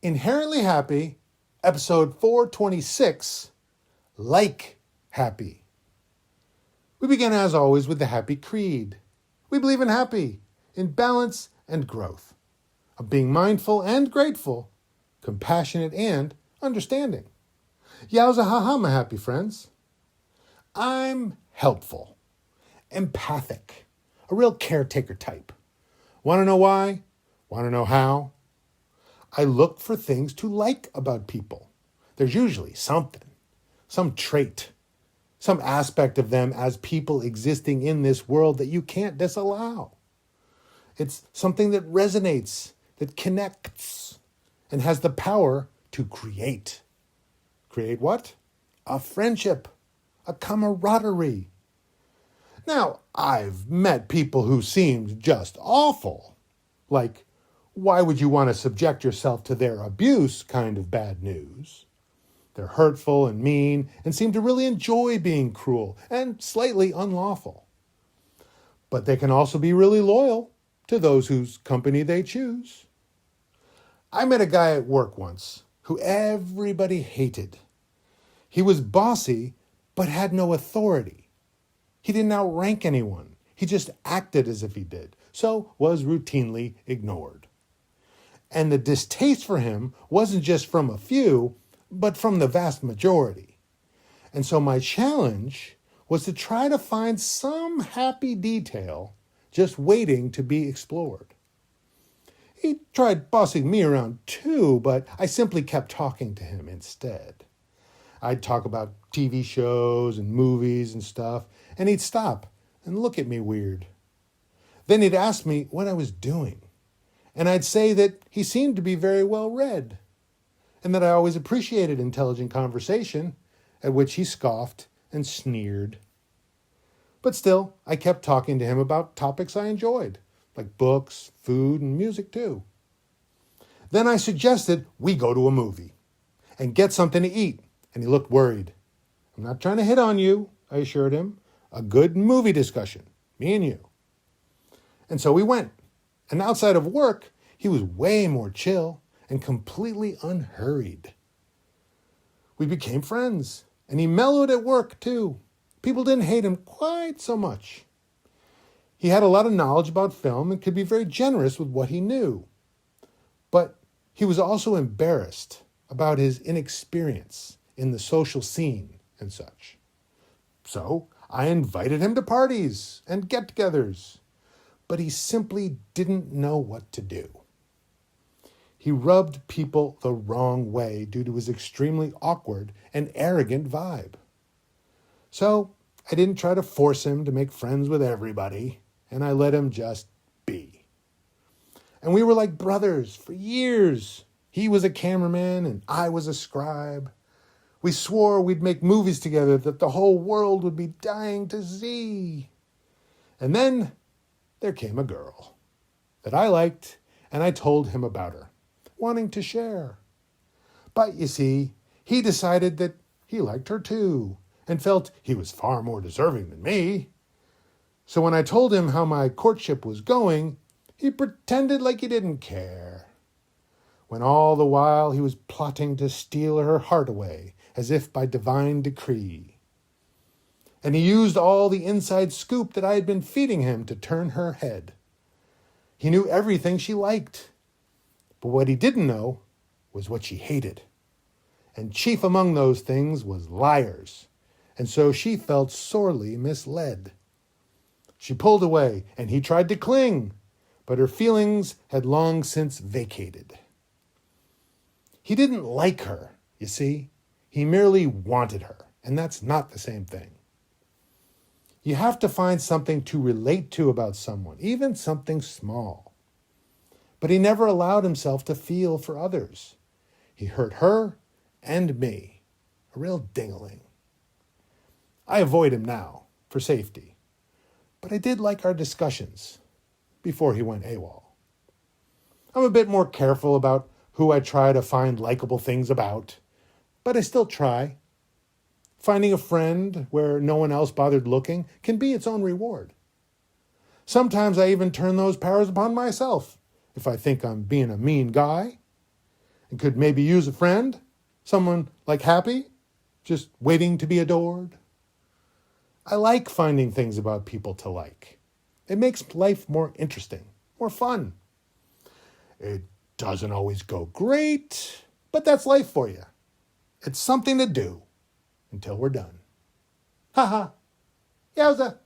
Inherently Happy, episode 426, Like Happy. We begin as always with the Happy Creed. We believe in happy, in balance and growth, of being mindful and grateful, compassionate and understanding. Yowza ha, my happy friends. I'm helpful, empathic, a real caretaker type. Want to know why? Want to know how? I look for things to like about people. There's usually something, some trait, some aspect of them as people existing in this world that you can't disallow. It's something that resonates, that connects, and has the power to create. Create what? A friendship, a camaraderie. Now, I've met people who seemed just awful, like, why would you want to subject yourself to their abuse kind of bad news? They're hurtful and mean and seem to really enjoy being cruel and slightly unlawful. But they can also be really loyal to those whose company they choose. I met a guy at work once who everybody hated. He was bossy, but had no authority. He didn't outrank anyone. He just acted as if he did, so was routinely ignored. And the distaste for him wasn't just from a few, but from the vast majority. And so my challenge was to try to find some happy detail just waiting to be explored. He tried bossing me around too, but I simply kept talking to him instead. I'd talk about TV shows and movies and stuff, and he'd stop and look at me weird. Then he'd ask me what I was doing. And I'd say that he seemed to be very well read, and that I always appreciated intelligent conversation, at which he scoffed and sneered. But still, I kept talking to him about topics I enjoyed, like books, food, and music too. Then I suggested we go to a movie and get something to eat, and he looked worried. I'm not trying to hit on you, I assured him. A good movie discussion, me and you. And so we went. And outside of work, he was way more chill and completely unhurried. We became friends, and he mellowed at work too. People didn't hate him quite so much. He had a lot of knowledge about film and could be very generous with what he knew. But he was also embarrassed about his inexperience in the social scene and such. So I invited him to parties and get-togethers. But he simply didn't know what to do. He rubbed people the wrong way due to his extremely awkward and arrogant vibe. So I didn't try to force him to make friends with everybody, and I let him just be. And we were like brothers for years. He was a cameraman and I was a scribe. We swore we'd make movies together that the whole world would be dying to see. And then there came a girl that I liked, and I told him about her, wanting to share. But you see, he decided that he liked her too, and felt he was far more deserving than me. So when I told him how my courtship was going, he pretended like he didn't care, when all the while he was plotting to steal her heart away, as if by divine decree. And he used all the inside scoop that I had been feeding him to turn her head. He knew everything she liked. But what he didn't know was what she hated. And chief among those things was liars. And so she felt sorely misled. She pulled away, and he tried to cling, but her feelings had long since vacated. He didn't like her, you see. He merely wanted her, and that's not the same thing. You have to find something to relate to about someone, even something small. But he never allowed himself to feel for others. He hurt her and me. A real ding-a-ling. I avoid him now, for safety. But I did like our discussions before he went AWOL. I'm a bit more careful about who I try to find likable things about, but I still try. Finding a friend where no one else bothered looking can be its own reward. Sometimes I even turn those powers upon myself if I think I'm being a mean guy. and could maybe use a friend, someone like Happy, just waiting to be adored. I like finding things about people to like. It makes life more interesting, more fun. It doesn't always go great, but that's life for you. It's something to do until we're done. Ha ha. Yowza.